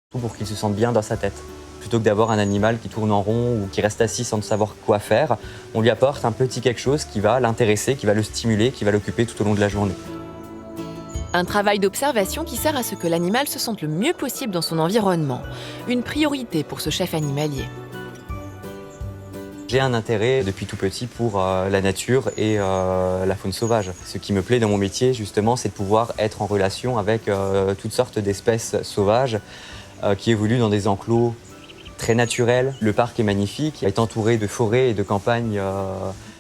Tout pour qu'il se sente bien dans sa tête. Plutôt que d'avoir un animal qui tourne en rond ou qui reste assis sans savoir quoi faire, on lui apporte un petit quelque chose qui va l'intéresser, qui va le stimuler, qui va l'occuper tout au long de la journée. Un travail d'observation qui sert à ce que l'animal se sente le mieux possible dans son environnement. Une priorité pour ce chef animalier. J'ai un intérêt depuis tout petit pour la nature et la faune sauvage. Ce qui me plaît dans mon métier, justement, c'est de pouvoir être en relation avec toutes sortes d'espèces sauvages qui évoluent dans des enclos très naturels. Le parc est magnifique, il est entouré de forêts et de campagnes.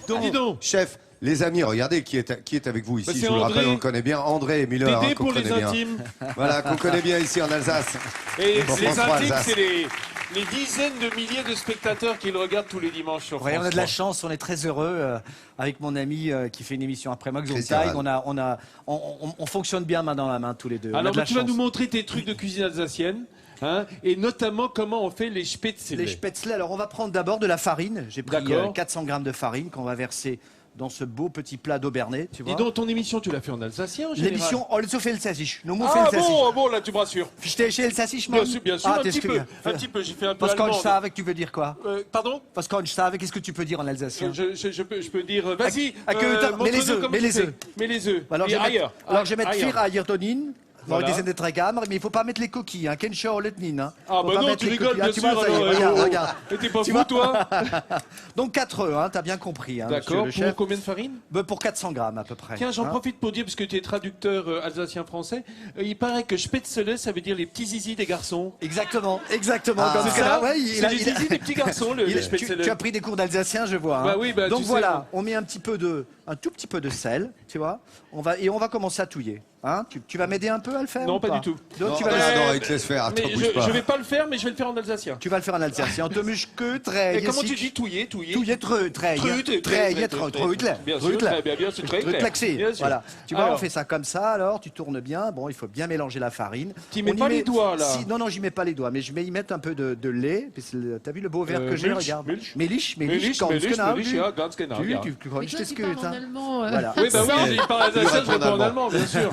Donc, dis donc, chef, les amis, regardez qui est avec vous ici. Bah, je vous le rappelle, on le connaît bien. André Müller, Dédé qu'on pour les connaît bien. intimes. Voilà, qu'on connaît bien ici en Alsace. Et Pour les François intimes, Alsace. c'est les dizaines de milliers de spectateurs qui le regardent tous les dimanches sur Ouais, France on a de la 3. chance, on est très heureux avec mon ami qui fait une émission après moi, Xon Christian Taïg. Hahn. On fonctionne bien main dans la main tous les deux. On a Alors, de la tu vas chance. nous montrer tes trucs de cuisine alsacienne, hein, et notamment comment on fait les spätzle. Les spätzle, alors on va prendre d'abord de la farine. J'ai pris D'accord. 400 grammes de farine qu'on va verser dans ce beau petit plat d'Aubernais, tu vois. Dis donc, ton émission, tu l'as fait en alsacien en général? L'émission, on le fait le sassich. Nous, on fait Ah le sassich. bon, là, tu me rassures. Je t'ai chez le sassich, Bien sûr, Ah, un t'es petit peu. sûr. Un petit peu, j'ai fait un peu Parce qu'on allemand. savait que tu veux dire quoi Pardon Parce qu'on savait, qu'est-ce que tu peux dire en alsacien je peux dire, vas-y, mets les œufs, comment mets tu les fais. œufs. Mets les œufs. Alors, Et je vais ailleurs. mettre Ailleurs. Fir à Ayrtonine. Voilà. Des très gammes, mais il faut pas mettre les coquilles, hein. Kensha ou Letnin, hein. Ah Faut bah pas non, mettre tu les rigoles, coquilles. bien Ah, tu vois, sûr. ça y est, alors, regarde. Mais t'es pas Tu fou, vois toi? Donc 4 œufs, hein, t'as bien compris, hein, monsieur D'accord, le pour chef. combien de farine? Pour 400 grammes à peu près. Tiens, j'en hein. profite pour dire, parce que tu es traducteur alsacien-français, il paraît que spätzle, ça veut dire les petits zizi des garçons. Exactement, comme C'est ça. ça, Ouais, c'est les zizi des petits garçons, le tu spätzle. as pris des cours d'alsacien, je vois. hein. Bah oui, bah, Donc tu sais, voilà, moi. on met un tout petit peu de sel, tu vois. On va commencer à touiller. Hein. Tu vas m'aider un peu à le faire Non, ou pas du tout. Donc, Non, tu vas non, il te laisse faire. Attends, Mais bouge pas. je vais pas le faire, mais je vais le faire en alsacien. Tu vas le faire en alsacien. On te muche que très. Et comment tu dis touiller? Touiller, très. Bien sûr, très bien, c'est très clair. Bien sûr. Voilà. Tu vois, Alors. on fait ça comme ça, alors tu tournes bien. Bon, il faut bien mélanger la farine. Tu mets On y pas les doigts, là. Si, non, j'y mets pas les doigts, mais je vais y mettre un peu de lait. T'as vu le beau verre que j'ai, Milch, regarde. Milch. Milch, Milch, ganz genau, Milch, tu- ja, ganz genau, tu- ja. tu- tu- Mais je toi, tu t'excuse, parles en hein. allemand. Voilà. Oui, bah oui, il parle alsacien, je réponds en allemand, bien sûr.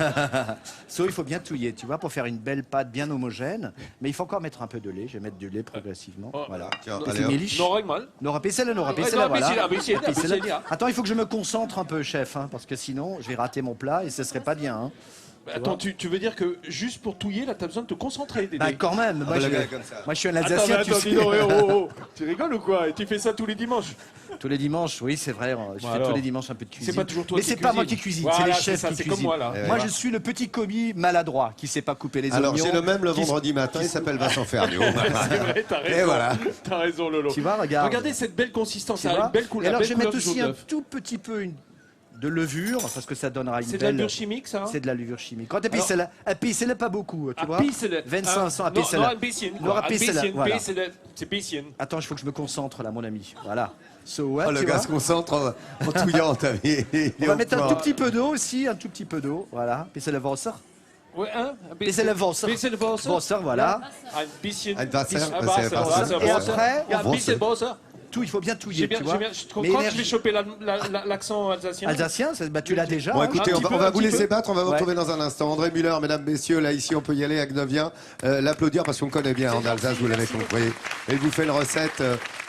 Il faut bien touiller, tu vois, pour faire une belle pâte bien homogène. Mais il faut encore mettre un peu de lait. Je vais mettre du lait progressivement. Oh. Voilà. Tiens, Donc, allez, c'est hop. Milch. Noch einmal. Nora Pessel, non, voilà. Pessel, Pessel, ja. Attends, il faut que je me concentre un peu, chef, hein, parce que sinon, je vais rater mon plat et ce serait pas bien. Hein. Attends, tu veux dire que juste pour touiller, là, t'as besoin de te concentrer, Dédé? Bah, quand même. Moi, bah, je, le gars comme ça. moi, je suis un Attends, Alsacien, mais tu attends, sais. dis donc, oh. Tu rigoles ou quoi? Et tu fais ça tous les dimanches? Tous les dimanches, oui, c'est vrai. Je fais alors. tous les dimanches un peu de cuisine. C'est pas toujours toi Mais qui c'est pas moi qui cuisine. cuisine, c'est Voilà, les chefs c'est ça, qui c'est cuisinent. comme moi, là. Moi, je suis le petit commis maladroit qui sait pas couper les Alors, oignons. j'ai le même le qui- vendredi matin, il s'appelle Vincent Ferniaud. C'est vrai, t'as raison. Et voilà. T'as raison, Lolo. Tu vois, regarde. Regardez cette belle consistance, Tu ça a vois une belle couleur. Et alors, belle je vais mettre couleur du aussi jaune un d'œuf. tout petit peu de levure, parce que ça donnera une C'est de belle... la levure chimique, ça? C'est de la levure chimique. Quand Alors- c'est pas beaucoup, tu vois. Un bisschen. 2500 Non, bisschen. non, un bisschen. Non, quoi. un bisschen, voilà. C'est bisschen. Attends, il faut que je me concentre là, mon ami. Voilà. So, ouais, Oh, le tu gars vois. se concentre en touillant, t'as vu. On va mettre un tout petit peu d'eau aussi, un tout petit peu d'eau. Voilà. Bisschen Wasser. Ouais, hein? Bisschen Wasser. Bisschen Wasser. Wasser, voilà. Un bisschen. Ein Wasser, Un c'est Wasser, Wasser. Wasser, Et Wasser. après, Ja, un bisschen Wasser. Tout, il faut bien touiller, tu vois. Je comprends que je vais choper l'accent alsacien. Alsacien, tu l'as déjà. Bon, hein. écoutez, Un on petit va, peu, on va un vous petit laisser peu. battre, on va vous Ouais. retrouver dans un instant. André Müller, mesdames, messieurs, là, ici, on peut y aller, Agnevien. L'applaudir parce qu'on connaît bien en Alsace, vous l'avez compris. Et il vous fait une recette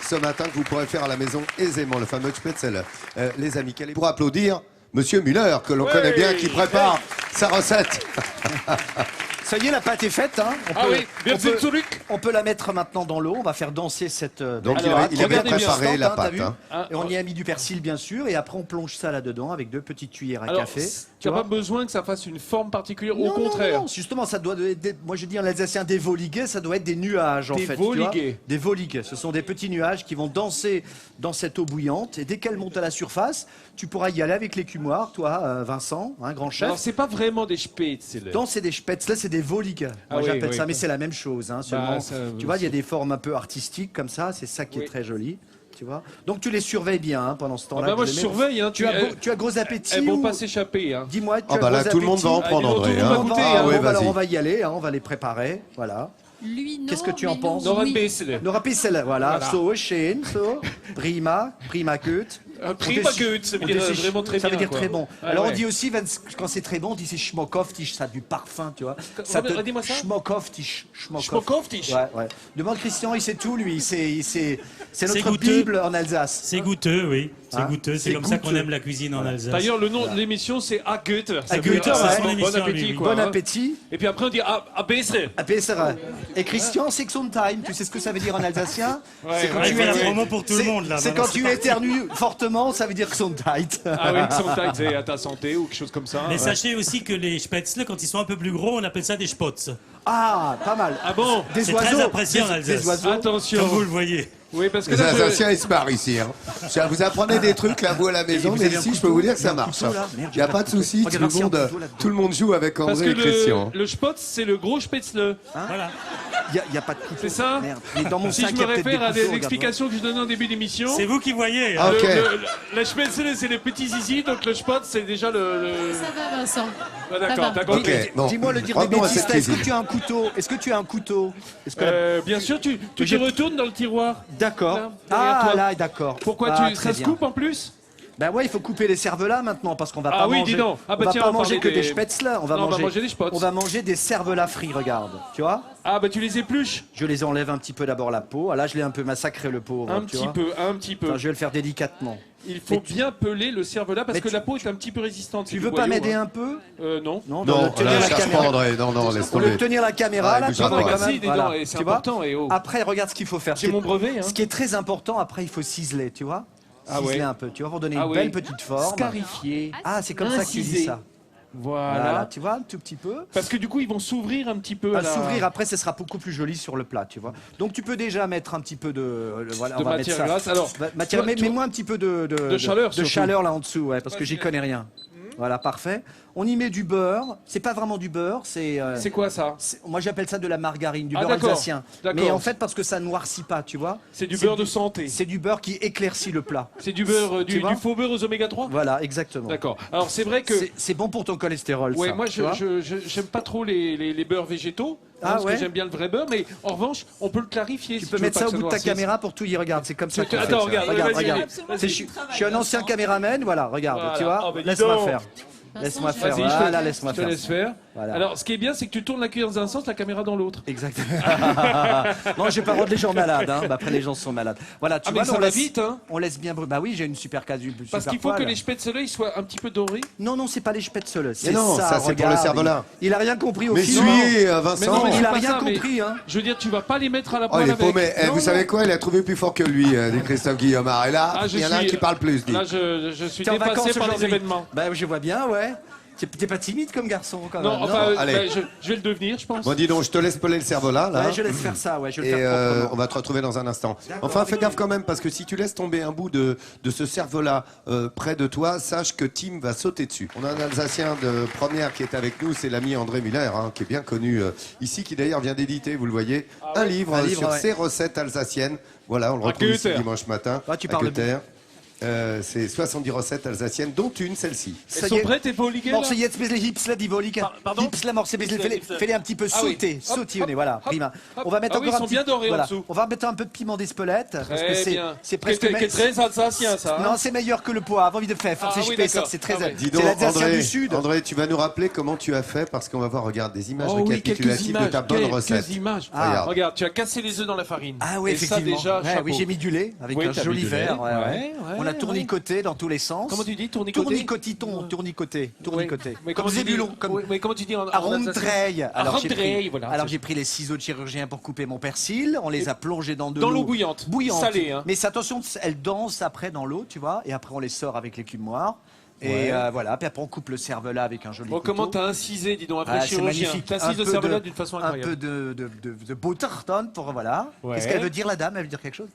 ce matin que vous pourrez faire à la maison aisément, le fameux Spätzle. Les amis, quel est pour applaudir Monsieur Müller, que l'on Ouais. connaît bien, qui prépare sa recette. Ça y est, la pâte est faite. Hein. Ah oui, merci Zurück. On peut la mettre maintenant dans l'eau. On va faire danser cette. Donc, belle il a- pâte. il a bien Regardez préparé la t'as pâte, vu hein. Ah, Et on y a mis du persil, bien sûr. Et après, on plonge ça là-dedans avec 2 petites cuillères à Alors, café. tu n'as vois pas besoin que ça fasse une forme particulière, au Non, contraire. non, justement, ça doit être moi je dis en alsacien des voligues, ça doit être des nuages en Des fait. tu vois. voligues. Des voligues. Ce sont des petits nuages qui vont danser dans cette eau bouillante et dès qu'elle monte à la surface, tu pourras y aller avec l'écumoire, toi, Vincent, un grand chef. Alors, c'est pas vraiment des spätzle. Non, c'est des spätzle, là c'est des voligues. Moi Ah oui, j'appelle oui. ça, mais c'est la même chose. Hein, seulement, ça, tu vois, il y a des formes un peu artistiques comme ça, c'est ça qui est Oui. très joli. Tu vois. Donc tu les surveilles bien hein, pendant ce Ah temps-là. bah que moi, je je les mets. surveille. Hein, Tu as gros appétit Elles vont ou- pas s'échapper. Hein. Dis-moi, tu Ah as bah là, gros tout le monde va en appétit prendre, Ah, André. tout le monde va hein. goûter, Ah hein. ouais, alors vas-y. on va y aller, hein, on va les préparer. Voilà. Lui, non. Qu'est-ce que tu en mais penses nous, Noch ein oui. bisschen. Nora Pissel, voilà. Voilà. So, schön, so. Prima, prima gut. Prima gut, ça veut dire vraiment très bien. Ça veut dire quoi. très bon. Ah, Alors ouais. on dit aussi, quand c'est très bon, on dit c'est schmokoftisch, ça a du parfum, tu vois. Redis-moi ça. Schmokoftisch. Schmokoftisch. Ouais, ouais. Demande Christian, il sait tout, lui. C'est notre goûteux. Bible en Alsace. C'est goûteux, oui. C'est Hein, goûteux. c'est C'est comme ça qu'on goûteux. aime la cuisine en Alsace. D'ailleurs, le nom de l'émission, c'est A Goethe. Ça veut Goethe, dire, ouais. Son bon émission, appétit, lui, oui. quoi. Bon hein. appétit. Et puis après, on dit A Besser. À Pesserer. Et Christian, c'est Gesundheit. Tu sais ce que ça veut dire en alsacien? C'est quand Ouais, tu il fait la éternues- promo pour tout le c'est- monde, là. C'est Maintenant, quand tu éternues fortement, ça veut dire Gesundheit. Ah oui, Gesundheit, c'est à ta santé ou quelque chose comme ça. Mais Ouais. sachez aussi que les spätzle, quand ils sont un peu plus gros, on appelle ça des spots. Ah, pas mal. Ah bon? Des C'est oiseaux. très apprécié en des Alsace. oiseaux. Attention. Comme vous le voyez. Oui, parce que Les là, Alsaciens, ils se marrent ici. Hein. Vous apprenez des trucs là, vous à la maison, vous mais avez un ici, je couteau peux vous dire que Il y a ça un marche. couteau, là Merde, Il n'y a j'ai pas pas de de souci, Regarde, tout le couteau là-dedans. monde joue avec parce André que et Christian. le Spotz, c'est le gros spätzle. Voilà. Il n'y a pas de couteau. C'est ça? Merde. Mais dans mon Si sac, je il y me a peut-être réfère à des couteaux, l'explication que je donnais en début d'émission, C'est vous qui voyez. Ah, hein. ok. le spätzle, c'est le petit zizi, donc le Spotz, c'est déjà le... Ça va, Vincent. Ah, d'accord, Ça va. d'accord. Ok, regarde. bon. Dis-moi le dire des Revenons à bêtises. cette Est-ce que cuisine. tu as un couteau? Est-ce que tu as un couteau? Est-ce que Bien sûr, tu te j'ai- retournes dans le tiroir. D'accord. Là, derrière Ah toi. là, d'accord. Pourquoi Ah, ça très se bien. coupe en plus? Ben ouais, il faut couper les cervelas maintenant parce qu'on va Ah pas oui, manger. dis donc. Ah bah on va tiens, pas on va manger que parler des des- spätzle, on va Non, on va manger. manger des spots. On va manger des cervelas frits, regarde. Tu vois? Ah bah tu les épluches. Je les enlève un petit peu d'abord la peau. Ah, là, je l'ai un peu massacré le pauvre. Un tu petit vois. peu, un petit peu. Attends, je vais le faire délicatement. Il faut Mais tu- bien peler le cervelas parce Mais que tu- la peau est un petit peu résistante. Tu veux pas m'aider un peu? Non. Non, Non, tenir là, la cherche pas caméra. André. Non, non, laisse Au lieu de tomber. tenir la caméra, Ah, là, bouge tu pas. vois Ah, quand si, même. dis Voilà. donc, et c'est Tu vois important, et oh. Après, regarde ce qu'il faut faire. J'ai mon brevet. Hein. Ce qui est très important, après, il faut ciseler, tu vois? Ah Ciseler ouais. un peu, tu vois, pour donner Ah une oui. belle petite forme. Scarifier. Ah, c'est comme ça que tu dis Inciser. ça. Voilà. Voilà, tu vois, un tout petit peu. Parce que du coup, ils vont s'ouvrir un petit peu à À la... s'ouvrir après, ce sera beaucoup plus joli sur le plat, tu vois. Donc tu peux déjà mettre un petit peu de, voilà, de on va matière mettre ça. grasse. Alors, Matière, toi- mets-moi un petit peu de chaleur, de surtout. chaleur là en dessous, ouais, parce que j'y Vas-y. connais rien. Voilà, parfait. On y met du beurre. C'est pas vraiment du beurre, c'est quoi ça? moi j'appelle ça de la margarine, du Ah, beurre d'accord. alsacien. D'accord. Mais en fait, parce que ça noircit pas, tu vois. C'est du beurre de santé. C'est du beurre qui éclaircit le plat. C'est du beurre, Tu vois du faux beurre aux oméga 3? Voilà, exactement. D'accord. Alors c'est vrai que... C'est bon pour ton cholestérol. Ouais, ça, moi tu vois. j'aime pas trop les beurres végétaux. Ah, parce ouais. que j'aime bien le vrai beurre, mais en revanche, on peut le clarifier. Tu si peux veux mettre pas ça au que bout de ta noircisse. caméra pour tout y regarde. C'est comme ça. Tu- qu'on attends, fait ça. regarde, regarde, vas-y, regarde. vas-y. Je suis un ancien caméraman, voilà, regarde, Voilà. tu vois. Ah, bah, dis Laisse-moi donc. faire. Laisse-moi faire. Vas-y, Voilà, laisse-moi je te faire. laisse faire. Voilà. Alors, ce qui est bien, c'est que tu tournes la cuillère dans un sens, la caméra dans l'autre. Exactement. Non, j'ai pas rendre les gens malades. Hein. Bah, après, les gens sont malades. Voilà, tu Ah, vois, mais ça on va laisse, vite, hein. on laisse bien brûler. Bah oui, j'ai une super casu. Parce qu'il faut que les spätzle ils soient un petit peu dorés. Non, non, c'est pas les spätzle. C'est non, ça, c'est pour le regarde, cervelas. Il a rien compris au Mais film. suis, Mais Vincent. non, mais Il a pas rien ça, mais- compris, hein. Je veux dire, tu vas pas les mettre à la Oh, poêle il est avec. paumé. Eh, Non, vous non. savez quoi? Il a trouvé plus fort que lui, dit Christophe Guillemard. Et là, Ah, je il y en a un suis- qui parle plus, dit. Là, je suis T'es en vacances dépassé par les aujourd'hui. événements. Bah, je vois bien, ouais. T'es pas timide comme garçon, quand même. Non, enfin, Allez. je vais le devenir, je pense. Bon, dis donc, je te laisse peler le cerveau-là, là. Ouais, je laisse faire ça, ouais, je vais Et le faire proprement. on va te retrouver dans un instant. D'accord, Enfin, avec fais gaffe quand même, parce que si tu laisses tomber un bout de ce cerveau-là près de toi, sache que Tim va sauter dessus. On a un Alsacien de première qui est avec nous, c'est l'ami André Muller, hein, qui est bien connu ici, qui d'ailleurs vient d'éditer, vous le voyez, un livre Un livre, sur ouais. ses recettes alsaciennes. Voilà, on le À retrouve ici Goethe. dimanche matin. Ah, tu à parles Goethe. C'est 70 recettes alsaciennes, dont une, celle-ci. Elles sont prêtes et pas oliguées, là? Morse jetzt bis Hips, là, die Volike. Pardon Hips, là, morse, bis, fais-les un petit peu Ah oui. sauter, Hop, sautillonner, hop, voilà, hop, prima. hop. On va mettre Ah oui, encore ils un sont bien dorés en dessous. On va mettre un peu de piment d'Espelette, parce que Très bien. c'est presque... Qui est très alsacien, ça. hein. Non, c'est meilleur que le poivre, envie de faire, Ah c'est oui, spécial, d'accord. c'est très... Ah ouais. Dis C'est donc, l'Alsacien André, du Sud. André, tu vas nous rappeler comment tu as fait, parce qu'on va voir, regarde, des images Oh oui, quelques récapitulatives de images. ta bonne Quelques recette. images. Ah. Regarde. Regarde, tu as cassé les œufs dans la farine. Ah oui, Et ça, effectivement. déjà, Ouais, chapeau. oui, j'ai mis du lait avec Oui, un t'as joli mis du lait. verre. Ouais, Ouais, ouais. On a ouais, tournicoté dans tous les sens. Comment tu dis, tournicoté? Tournicoté. Tournicoté. Mais Comme comment tu dis- Zébulon. Comme... Oui, mais comment tu dis en À alsacien? Rondreille. À Rondreille, voilà. Alors j'ai pris les ciseaux de chirurgien pour couper mon persil. On les a plongés dans de l'eau. Dans l'eau bouillante. Salée, hein. Mais attention, elles dansent après dans l'eau, tu vois. Et après on les sort avec l'écume noire. Et Ouais. voilà. Puis après on coupe le cervelas avec un joli Bon, couteau. comment t'as incisé, dis donc, après Ah, le c'est chirurgien? magnifique. T'as Un incisé le peu cervelas de- d'une façon Un incroyable. peu de butterton pour voilà. Ouais. Qu'est-ce qu'elle veut dire la dame? Elle veut dire quelque chose?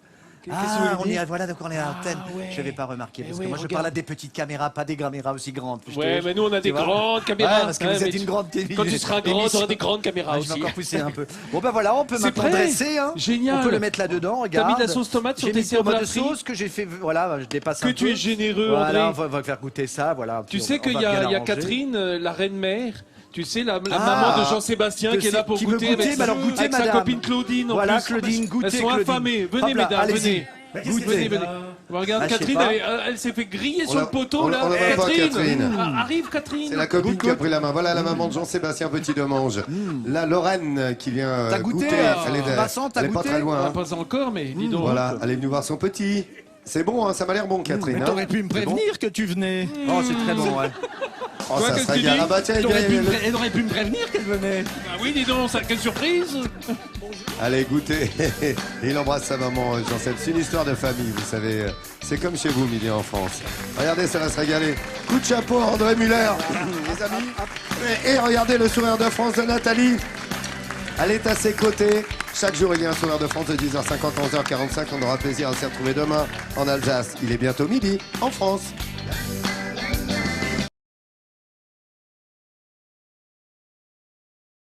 Qu'est-ce Ah, que vous on voulez est dire voilà, donc on est à l'antenne. ouais. Je n'avais pas remarqué parce Eh que ouais, moi je regarde. parle à des petites caméras, pas des caméras aussi grandes. Ouais, mais nous on a des Tu vois grandes caméras. Ouais, parce que Ouais, vous êtes mais une grande télé. Quand tu seras grand, tu auras des grandes caméras Ah, je vais aussi. encore pousser un peu. Bon ben voilà, on peut C'est maintenant prêt. dresser. Hein. Génial. On peut le mettre là-dedans, T'as regarde. mis de la sauce tomate sur J'ai tes mis une pomme de cervelas frits. sauce que j'ai fait, voilà, je dépasse Que un peu. tu es généreux, Voilà, André. on va faire goûter ça, voilà. Tu Puis sais on qu'il va y a, bien il y a arranger. Catherine, la reine-mère, tu sais, la Ah. maman de Jean-Sébastien qui est là pour qui veut goûter, goûter, avec, mais alors goûtez, avec sa madame. copine Claudine. En Voilà, plus. Claudine, goûtez, Elles sont Claudine. affamées. Venez, Hop là, mesdames, allez-y. venez. Venez, venez. Regarde, Ah, je sais Catherine, pas. elle s'est fait griller On sur la- le poteau, on là. la voit pas, Catherine. Arrive, Catherine. C'est la copine qui a pris la main. Voilà la maman de Jean-Sébastien Petit-Demange. La Lorraine qui vient T'as goûté, Elle est, Vincent, t'as elle est pas goûté très loin. hein. Pas encore, mais dis donc. Voilà, elle est venue voir son petit. C'est bon, hein, ça m'a l'air bon, Catherine. Mais hein. t'aurais pu me C'est bon prévenir que tu venais. Oh, c'est très bon, ouais. Oh, Toi, ça qu'est-ce serait que tu bien. dis Ah bah tiens, Elle aurait pu me prévenir qu'elle venait. Ah oui, dis donc, quelle surprise. allez, goûtez. Il embrasse sa maman, Jean-Seb. C'est une histoire de famille, vous savez. C'est comme chez vous, Midi en France. Regardez, ça va se régaler. Coup de chapeau à André Muller, les amis. Et regardez le sourire de France de Nathalie. Elle est à ses côtés. Chaque jour, il y a un sourire de France de 10h50 à 11h45. On aura plaisir à s'y retrouver demain en Alsace. Il est bientôt midi en France.